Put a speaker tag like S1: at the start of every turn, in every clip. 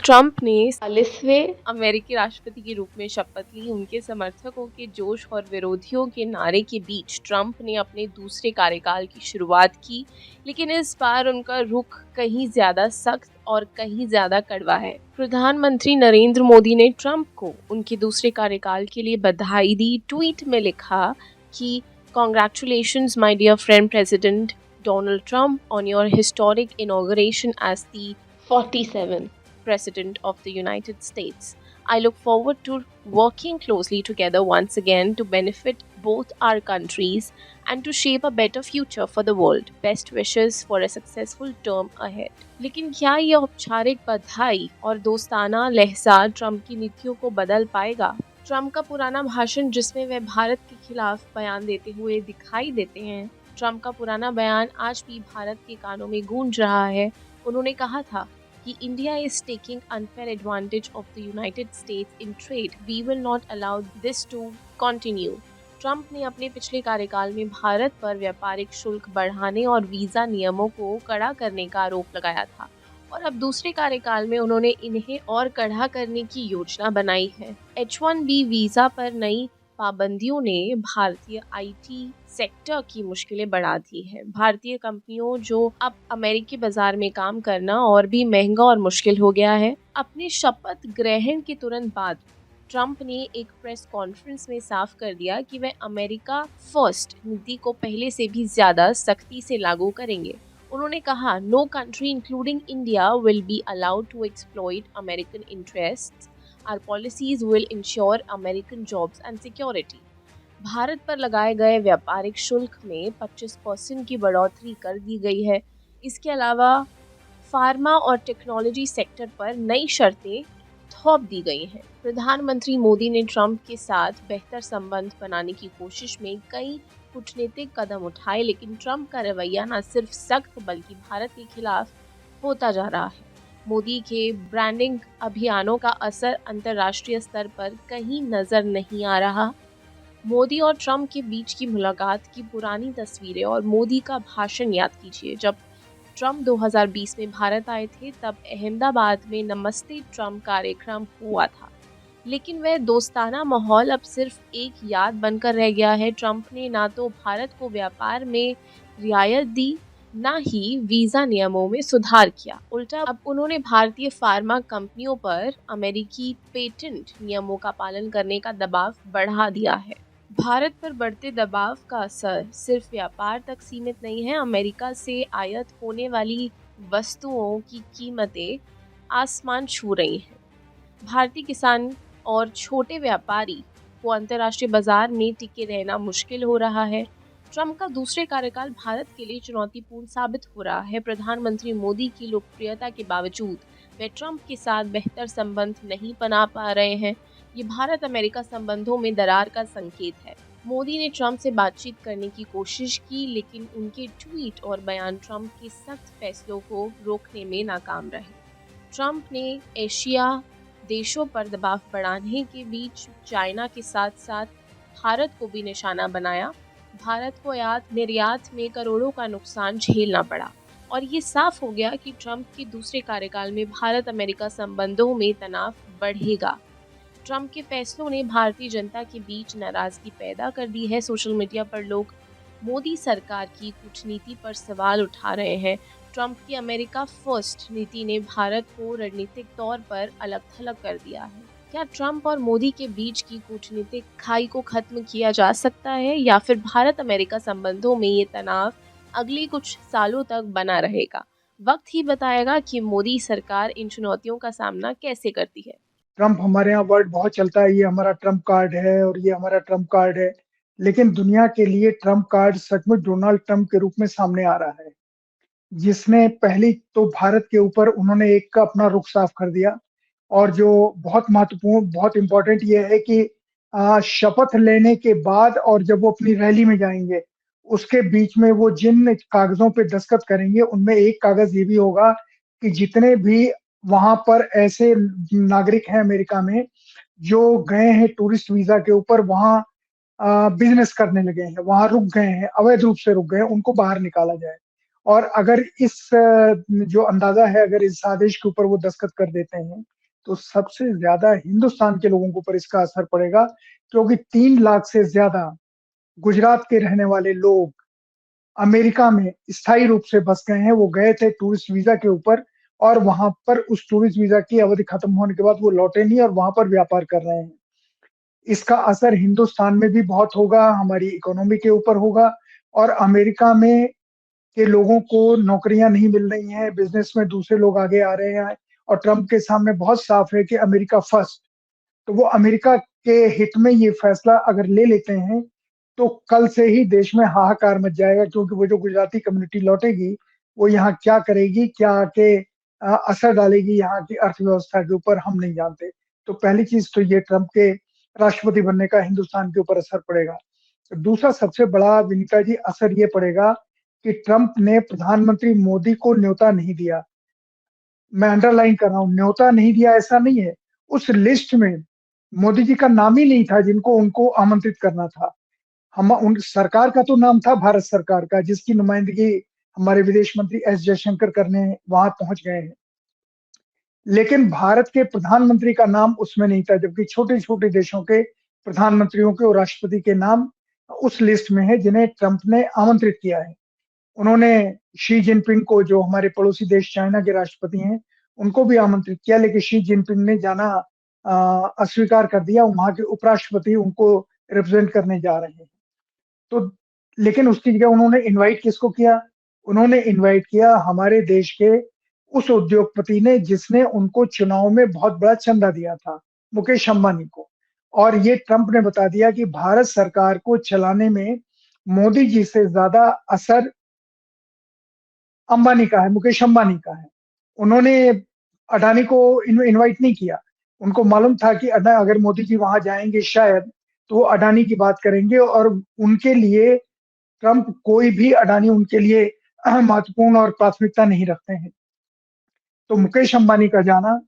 S1: Trump ने 40वें अमेरिकी राष्ट्रपति के रूप में शपथ ली। उनके समर्थकों के जोश और विरोधियों के नारे के बीच ट्रंप ने अपने दूसरे कार्यकाल की शुरुआत की, लेकिन इस बार उनका रुख कहीं ज्यादा सख्त और कहीं ज्यादा कड़वा है। प्रधानमंत्री नरेंद्र मोदी ने ट्रंप को उनके दूसरे कार्यकाल के लिए बधाई दी। ट्वीट में लिखा कि Congratulations, my dear friend President Donald Trump, on your historic inauguration as the 47th President of the United States. I look forward to working closely together once again to benefit both our countries and to shape a better future for the world. Best wishes for a successful term ahead. लेकिन क्या ये औपचारिक बधाई और दोस्ताना लहजा Trump की नीतियों को बदल पाएगा? ट्रंप का पुराना भाषण जिसमें वह भारत के खिलाफ बयान देते हुए दिखाई देते हैं, ट्रंप का पुराना बयान आज भी भारत के कानों में गूंज रहा है। उन्होंने कहा था कि India is taking unfair advantage of the United States in trade, we will not allow this to continue. Trump ने अपने पिछले कार्यकाल में भारत पर व्यापारिक शुल्क बढ़ाने और वीजा नियमों को कड़ा करने का आरोप लगाया था, और अब दूसरे कार्यकाल में उन्होंने इन्हें और कड़ा करने की योजना बनाई है। H1B वीजा पर नई पाबंदियों ने भारतीय IT सेक्टर की मुश्किलें बढ़ा दी है। भारतीय कंपनियों जो अब अमेरिकी बाजार में काम करना और भी महंगा और मुश्किल हो गया है। अपने शपथ ग्रहण के तुरंत बाद ट्रंप ने एक प्रेस कॉन्फ्रेंस में साफ कर दिया कि वह अमेरिका फर्स्ट नीति को पहले से भी ज्यादा सख्ती से लागू करेंगे। उन्होंने कहा, no country including India will be allowed to exploit American interests, our policies will ensure American jobs and security. Bharat पर लगाए गए व्यापारिक शुल्क में 25% की बढ़ोतरी कर दी गई है। इसके अलावा फार्मा और टेक्नोलॉजी सेक्टर पर नई शर्तें थोप दी गई हैं। प्रधानमंत्री मोदी ने ट्रंप के साथ बेहतर संबंध बनाने की कोशिश में कई कूटनीतिक कदम उठाए, लेकिन ट्रंप का रवैया न सिर्फ सख्त बल्कि भारत के खिलाफ होता जा रहा है। मोदी के ब्रांडिंग अभियानों का असर अंतर्राष्ट्रीय स्तर पर कहीं नजर नहीं आ रहा। मोदी और ट्रंप के बीच की मुलाकात की पुरानी तस्वीरें और मोदी का भाषण याद कीजिए। जब ट्रंप 2020 में भारत आए थे तब अहमदाबाद में नमस्ते ट्रंप कार्यक्रम हुआ था, लेकिन वह दोस्ताना माहौल अब सिर्फ एक याद बनकर रह गया है। ट्रंप ने ना तो भारत को व्यापार में रियायत दी, ना ही वीजा नियमों में सुधार किया। उल्टा अब उन्होंने भारतीय फार्मा कंपनियों पर अमेरिकी पेटेंट नियमों का पालन करने का दबाव बढ़ा दिया है। भारत पर बढ़ते दबाव का असर सिर्फ व्यापार तक सीमित नहीं है। अमेरिका से आयात होने वाली वस्तुओं की कीमतें आसमान छू रही हैं। भारतीय किसान और छोटे व्यापारी को अंतर्राष्ट्रीय बाजार में टिके रहना मुश्किल हो रहा है। ट्रंप का दूसरे कार्यकाल भारत के लिए चुनौतीपूर्ण साबित हो रहा है। प्रधानमंत्री मोदी की लोकप्रियता के बावजूद वे ट्रंप के साथ बेहतर संबंध नहीं बना पा रहे हैं। ये भारत अमेरिका संबंधों में दरार का संकेत है। मोदी ने ट्रंप से बातचीत करने की कोशिश की, लेकिन उनके ट्वीट और बयान ट्रंप के सख्त फैसलों को रोकने में नाकाम रहे। ट्रंप ने एशिया देशों पर दबाव बढ़ाने के बीच चाइना के साथ साथ भारत को भी निशाना बनाया। भारत को आयात निर्यात में करोड़ों का नुकसान झेलना पड़ा, और ये साफ हो गया कि ट्रंप के दूसरे कार्यकाल में भारत अमेरिका संबंधों में तनाव बढ़ेगा। ट्रंप के फैसलों ने भारतीय जनता के बीच नाराजगी पैदा कर दी है। सोशल मीडिया पर लोग मोदी सरकार की कूटनीति पर सवाल उठा रहे हैं। ट्रंप की अमेरिका फर्स्ट नीति ने भारत को रणनीतिक तौर पर अलग थलग कर दिया है। क्या ट्रंप और मोदी के बीच की कूटनीतिक खाई को खत्म किया जा सकता है, या फिर भारत अमेरिका संबंधों में ये तनाव अगले कुछ सालों तक बना रहेगा? वक्त ही बताएगा कि मोदी सरकार इन चुनौतियों का सामना कैसे करती है।
S2: ट्रंप हमारे यहाँ वर्ड बहुत चलता है, ये हमारा ट्रंप कार्ड है और ये हमारा ट्रंप कार्ड है, लेकिन दुनिया के लिए ट्रंप कार्ड सचमुच डोनाल्ड ट्रंप के रूप में सामने आ रहा है, जिसने पहली तो भारत के ऊपर उन्होंने एक अपना रुख साफ कर दिया। और जो बहुत महत्वपूर्ण, बहुत इंपॉर्टेंट ये है कि शपथ लेने के बाद और जब वो अपनी रैली में जाएंगे, उसके बीच में वो जिन कागजों पे दस्तखत करेंगे, उनमें एक कागज ये भी होगा कि जितने भी वहां पर ऐसे नागरिक हैं अमेरिका में जो गए हैं टूरिस्ट वीजा के ऊपर, वहां बिजनेस करने लगे हैं, वहां रुक गए हैं, अवैध रूप से रुक गए हैं, उनको बाहर निकाला जाए। और अगर जो अंदाज़ा है, अगर इस आदेश के ऊपर वो दस्तखत कर देते हैं, तो सबसे ज़्यादा हिंदुस्तान के लोगों के ऊपर इसका असर पड़ेगा, क्योंकि 3 लाख से ज़्यादा गुजरात के रहने वाले लोग अमेरिका में स्थायी रूप से बस गए हैं। वो गए थे टूरिस्ट वीज़ा के ऊपर और वहाँ पर उस टूरिस्ट वीज़ा की अवधि खत्म होने के बाद वो लौटे नहीं और वहाँ पर व्यापार कर रहे हैं। इसका असर हिंदुस्तान में भी बहुत होगा, हमारी इकोनॉमी के ऊपर होगा और अमेरिका में के लोगों को नौकरियाँ नहीं मिल रही हैं, बिज़नेस में दूसरे लोग आगे आ रहे हैं और ट्रम्प के सामने बहुत साफ है कि अमेरिका फर्स्ट। तो वो अमेरिका के हित में ये फैसला अगर ले लेते हैं, तो कल से ही देश में हाहाकार मच जाएगा, क्योंकि वो जो गुजराती कम्युनिटी लौटेगी, वो यहाँ क्या करेगी, क्या आके असर डालेगी यहाँ की अर्थव्यवस्था के ऊपर, हम नहीं जानते। तो पहली चीज़ तो ये ट्रम्प के राष्ट्रपति बनने का हिंदुस्तान के ऊपर असर पड़ेगा। दूसरा सबसे बड़ा विनीता जी असर ये पड़ेगा कि ट्रम्प ने प्रधानमंत्री मोदी को न्योता नहीं दिया। मैं अंडरलाइन कर रहा हूँ, न्योता नहीं दिया ऐसा नहीं है। उस लिस्ट में मोदी जी का नाम ही नहीं था जिनको उनको आमंत्रित करना था। हम उन सरकार का तो नाम था, भारत सरकार का, जिसकी नुमाइंदगी हमारे विदेश मंत्री एस जयशंकर करने वहाँ पहुँच गए हैं। लेकिन भारत के प्रधानमंत्री का नाम उसमें नहीं था, जबकि छोटे-छोटे देशों के प्रधानमंत्रियों के और राष्ट्रपति के नाम उस लिस्ट में है जिन्हें ट्रम्प ने आमंत्रित किया है। उन्होंने शी जिनपिंग को, जो हमारे पड़ोसी देश चाइना के राष्ट्रपति हैं, उनको भी आमंत्रित किया, लेकिन शी जिनपिंग ने जाना अस्वीकार कर दिया। वहाँ के उपराष्ट्रपति उनको रिप्रेज़ेंट करने जा रहे हैं। तो लेकिन उसकी जगह उन्होंने इनवाइट किसको किया? उन्होंने इनवाइट किया हमारे देश के उस उद्योगपति ने जिसने उनको चुनाव में बहुत बड़ा चंदा दिया था, मुकेश अंबानी को। और ये ट्रम्प ने बता दिया कि भारत सरकार को चलाने में मोदी जी से ज़्यादा असर अंबानी का है, मुकेश अंबानी का है। उन्होंने अडानी को इनवाइट नहीं किया। उनको मालूम था कि अगर मोदी जी वहाँ जाएँगे शायद, तो वो अडानी की बात करेंगे और उनके लिए ट्रम्प कोई भी अडानी उनके लिए महत्वपूर्ण और प्राथमिकता नहीं रखते हैं। तो मुकेश अंबानी का जाना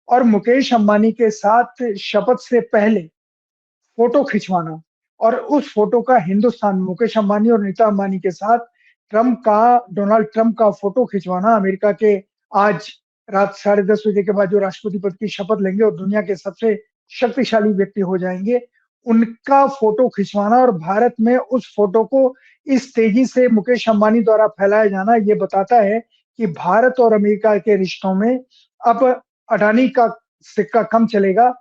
S2: और मुकेश अंबानी के साथ शपथ से पहले फ़ोटो खिंचवाना और उस फ़ोटो का हिंदुस्तान में मुकेश अंबानी और नीता अंबानी के साथ डोनाल्ड ट्रम्प का फ़ोटो खिंचवाना अमेरिका के आज रात 10:30 बजे के बाद जो राष्ट्रपति पद की शपथ लेंगे और दुनिया के सबसे शक्तिशाली व्यक्ति हो जाएँगे, उनका फ़ोटो खिंचवाना और भारत में उस फ़ोटो को इस तेज़ी से मुकेश अंबानी द्वारा फैलाया जाना, ये बताता है कि भारत और अमेरिका के रिश्तों में अब अडानी का सिक्का कम चलेगा।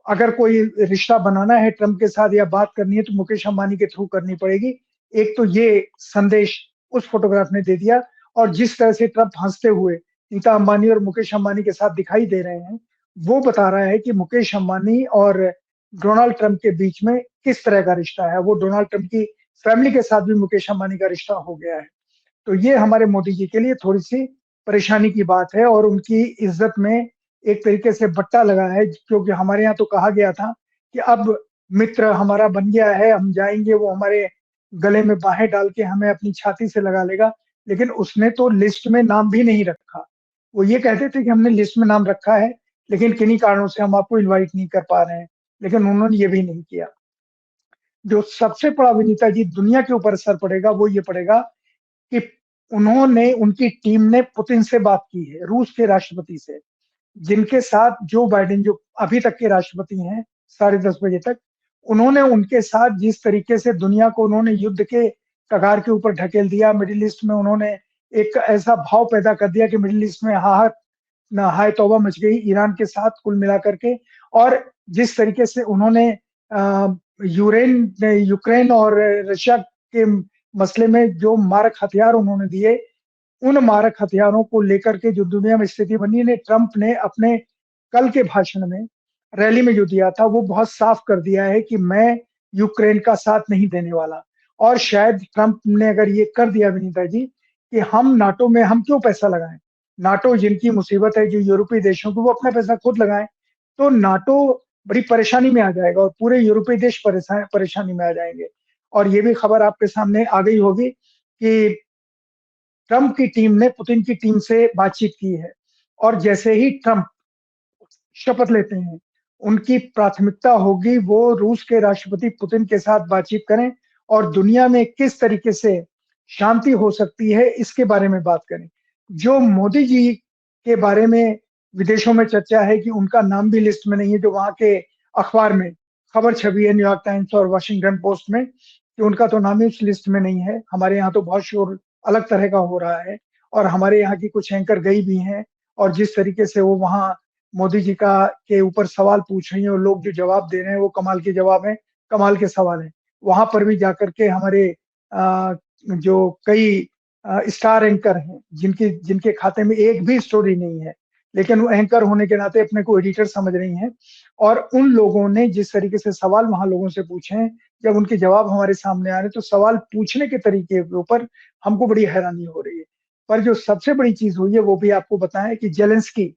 S2: अगर कोई रिश्ता बनाना है ट्रम्प के साथ या बात करनी है तो मुकेश अंबानी के थ्रू करनी पड़ेगी। एक तो ये संदेश उस फ़ोटोग्राफ ने दे दिया और जिस तरह से ट्रम्प हँसते हुए नीता अंबानी और मुकेश अंबानी के साथ दिखाई दे रहे हैं, वो बता रहा है कि मुकेश अंबानी और डोनाल्ड ट्रम्प के बीच में किस तरह का रिश्ता है। वो डोनाल्ड ट्रम्प की फैमिली के साथ भी मुकेश अंबानी का रिश्ता हो गया है। तो ये हमारे मोदी जी के लिए थोड़ी-सी परेशानी की बात है और उनकी इज़्ज़त में एक तरीके से बट्टा लगा है, क्योंकि हमारे यहाँ तो कहा गया था कि अब मित्र हमारा बन गया है, हम जाएँगे वो हमारे गले में बाहें डाल के हमें अपनी छाती से लगा लेगा, लेकिन उसने तो लिस्ट में नाम भी नहीं रखा। वो ये कहते थे कि हमने लिस्ट में नाम रखा है, लेकिन किन्हीं कारणों से हम आपको इनवाइट नहीं कर पा रहे हैं, लेकिन उन्होंने ये भी नहीं किया। जो सबसे बड़ा विनीता जी दुनिया के ऊपर असर पड़ेगा, वो ये पड़ेगा कि उनकी टीम ने पुतिन से बात की है, रूस के राष्ट्रपति से, जिनके साथ जो बाइडेन जो अभी तक के राष्ट्रपति हैं, 10:30 बजे तक, उन्होंने उनके साथ जिस तरीके से दुनिया को उन्होंने युद्ध के कगार के ऊपर ढकेल दिया, मिडल ईस्ट में उन्होंने एक ऐसा भाव पैदा कर दिया कि मिडल ईस्ट में हाय तौबा मच गई ईरान के साथ कुल मिलाकर के। और जिस तरीके से उन्होंने यूक्रेन और रशिया के मसले में जो मारक हथियार उन्होंने दिए, उन मारक हथियारों को लेकर के जो दुनिया में स्थिति बनी है, ट्रम्प ने अपने कल के भाषण में, रैली में जो दिया था, वो बहुत साफ कर दिया है कि मैं यूक्रेन का साथ नहीं देने वाला। और शायद ट्रम्प ने अगर ये कर दिया विनीता जी कि हम नाटो में हम क्यों पैसा लगाएँ? नाटो जिनकी मुसीबत है, जो यूरोपीय देशों की, वो अपना पैसा खुद लगाएँ। तो नाटो बड़ी परेशानी में आ जाएगा और पूरे यूरोपीय देश परेशानी में आ जाएँगे। और ये भी खबर आपके सामने आ गई होगी कि ट्रम्प की टीम ने पुतिन की टीम से बातचीत की है और जैसे ही ट्रम्प शपथ लेते हैं, उनकी प्राथमिकता होगी वो रूस के राष्ट्रपति पुतिन के साथ बातचीत करें और दुनिया में किस तरीके से शांति हो सकती है, इसके बारे में बात करें। जो मोदी जी के बारे में विदेशों में चर्चा है कि उनका नाम भी लिस्ट में नहीं है, जो वहाँ के अखबार में खबर छपी है न्यूयॉर्क टाइम्स और वाशिंगटन पोस्ट में कि उनका तो नाम ही उस लिस्ट में नहीं है। हमारे यहाँ तो बहुत शोर अलग तरह का हो रहा है और हमारे यहाँ की कुछ एंकर गई भी हैं और जिस तरीके से वो वहाँ मोदी जी का के ऊपर सवाल पूछ रही हैं और लोग जो जवाब दे रहे हैं वो कमाल के जवाब हैं, कमाल के सवाल हैं। वहाँ पर भी जाकर के हमारे जो कई स्टार एंकर हैं, जिनके जिनके खाते में एक भी स्टोरी नहीं है, लेकिन वो एंकर होने के नाते अपने को एडिटर समझ रही हैं और उन लोगों ने जिस तरीके से सवाल वहाँ लोगों से पूछे हैं, जब उनके जवाब हमारे सामने आ रहे हैं, तो सवाल पूछने के तरीके के ऊपर हमको बड़ी हैरानी हो रही है। पर जो सबसे बड़ी चीज़ हुई है, वो भी आपको बताएँ कि ज़ेलेंस्की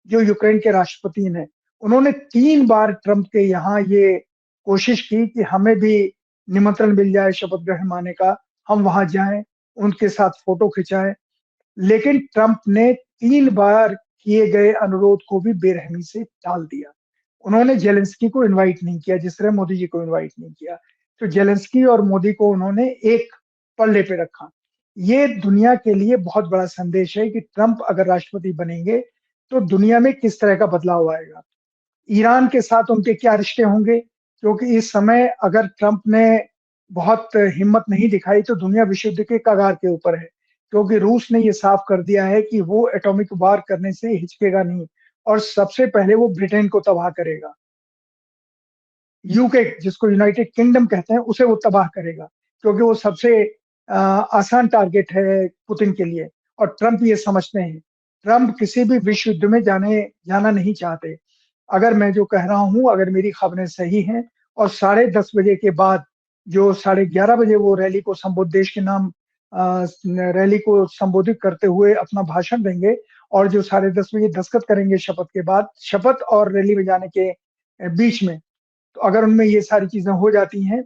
S2: जो यूक्रेन के राष्ट्रपति हैं, उन्होंने 3 बार ट्रंप के यहाँ ये कोशिश की कि हमें भी निमंत्रण मिल जाए शपथ ग्रहण माने का, हम वहाँ जाएँ, उनके साथ फ़ोटो खिंचाएँ। लेकिन ट्रंप ने 3 बार किए गए अनुरोध को भी बेरहमी से टाल दिया। उन्होंने ज़ेलेंस्की को इनवाइट नहीं किया, जिस तरह मोदी जी को इनवाइट नहीं किया। तो ज़ेलेंस्की और मोदी को उन्होंने एक पल्ले पे रखा। ये दुनिया के लिए बहुत बड़ा संदेश है कि ट्रंप अगर राष्ट्रपति बनेंगे, तो दुनिया में किस तरह का बदलाव आएगा। ईरान के साथ उनके क्या रिश्ते होंगे? क्योंकि इस समय अगर ट्रंप ने बहुत हिम्मत नहीं दिखाई तो दुनिया विश्व युद्ध के कगार के ऊपर है। क्योंकि रूस ने ये साफ कर दिया है कि वो एटॉमिक वार करने से हिचकेगा नहीं और सबसे पहले वो ब्रिटेन को तबाह करेगा। यूके जिसको यूनाइटेड किंगडम कहते हैं, उसे वो तबाह करेगा क्योंकि वो सबसे आसान टारगेट है पुतिन के लिए और ट्रंप ये समझते हैं। ट्रंप किसी भी विश्व युद्ध में जाना नहीं चाहते। अगर मैं जो कह रहा हूँ, अगर मेरी खबरें सही हैं और 10:30 बजे के बाद जो 11:30 बजे वो रैली को देश के नाम रैली को संबोधित करते हुए अपना भाषण देंगे और जो 10:30 बजे दस्तखत करेंगे शपथ के बाद, शपथ और रैली में जाने के बीच में, तो अगर उनमें ये सारी चीज़ें हो जाती हैं,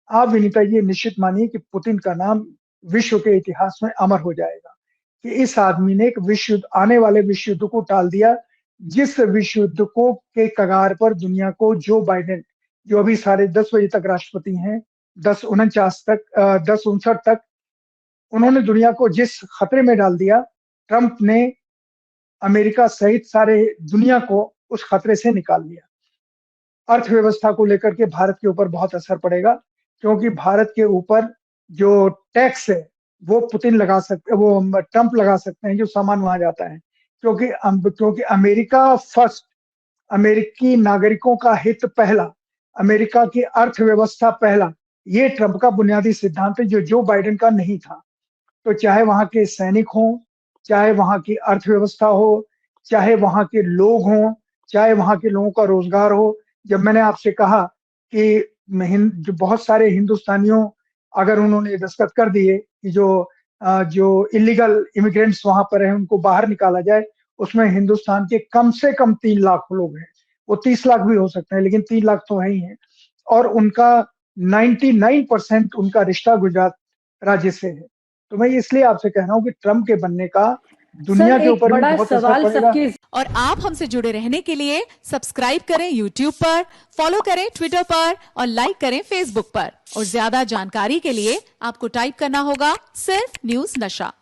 S2: आप विनीता ये निश्चित मानिए कि पुतिन का नाम विश्व के इतिहास में अमर हो जाएगा, कि इस आदमी ने एक विश्व युद्ध आने वाले विश्व युद्ध को टाल दिया, जिस विश्व युद्ध को के कगार पर दुनिया को जो बाइडेन, जो अभी 10:30 बजे तक राष्ट्रपति हैं, 10:59 तक उन्होंने दुनिया को जिस खतरे में डाल दिया, ट्रंप ने अमेरिका सहित सारे दुनिया को उस खतरे से निकाल लिया। अर्थव्यवस्था को लेकर के भारत के ऊपर बहुत असर पड़ेगा, क्योंकि भारत के ऊपर जो टैक्स है, वो पुतिन लगा सकते वो ट्रंप लगा सकते हैं, जो सामान वहाँ जाता है। क्योंकि अमेरिका फर्स्ट, अमेरिकी नागरिकों का हित पहला, अमेरिका की अर्थव्यवस्था पहला, ये ट्रंप का बुनियादी सिद्धांत है, जो जो बाइडेन का नहीं था। तो चाहे वहाँ के सैनिक हों, चाहे वहाँ की अर्थव्यवस्था हो, चाहे वहाँ के लोग हों, चाहे वहाँ के लोगों का रोज़गार हो। जब मैंने आपसे कहा कि जो बहुत सारे हिंदुस्तानियों, अगर उन्होंने दस्तखत कर दिए कि जो इल्लीगल इमिग्रेंट्स वहाँ पर हैं, उनको बाहर निकाला जाए, उसमें हिंदुस्तान के कम से कम 3 लाख लोग हैं। वो 30 लाख भी हो सकते हैं, लेकिन 3 लाख तो हैं ही हैं और उनका 99% उनका रिश्ता गुजरात राज्य से है। तो मैं इसलिए आपसे कह रहा हूँ कि ट्रंप के बनने का
S3: सर
S2: दुनिया के
S3: एक
S2: ऊपर भी
S3: बड़ा
S2: बहुत असर
S3: सवाल
S2: पड़ेगा।
S3: सबके
S4: और आप हमसे जुड़े रहने के लिए सब्सक्राइब करें YouTube पर, फॉलो करें ट्विटर पर और लाइक करें Facebook पर। और ज्यादा जानकारी के लिए आपको टाइप करना होगा सिर्फ न्यूज नशा।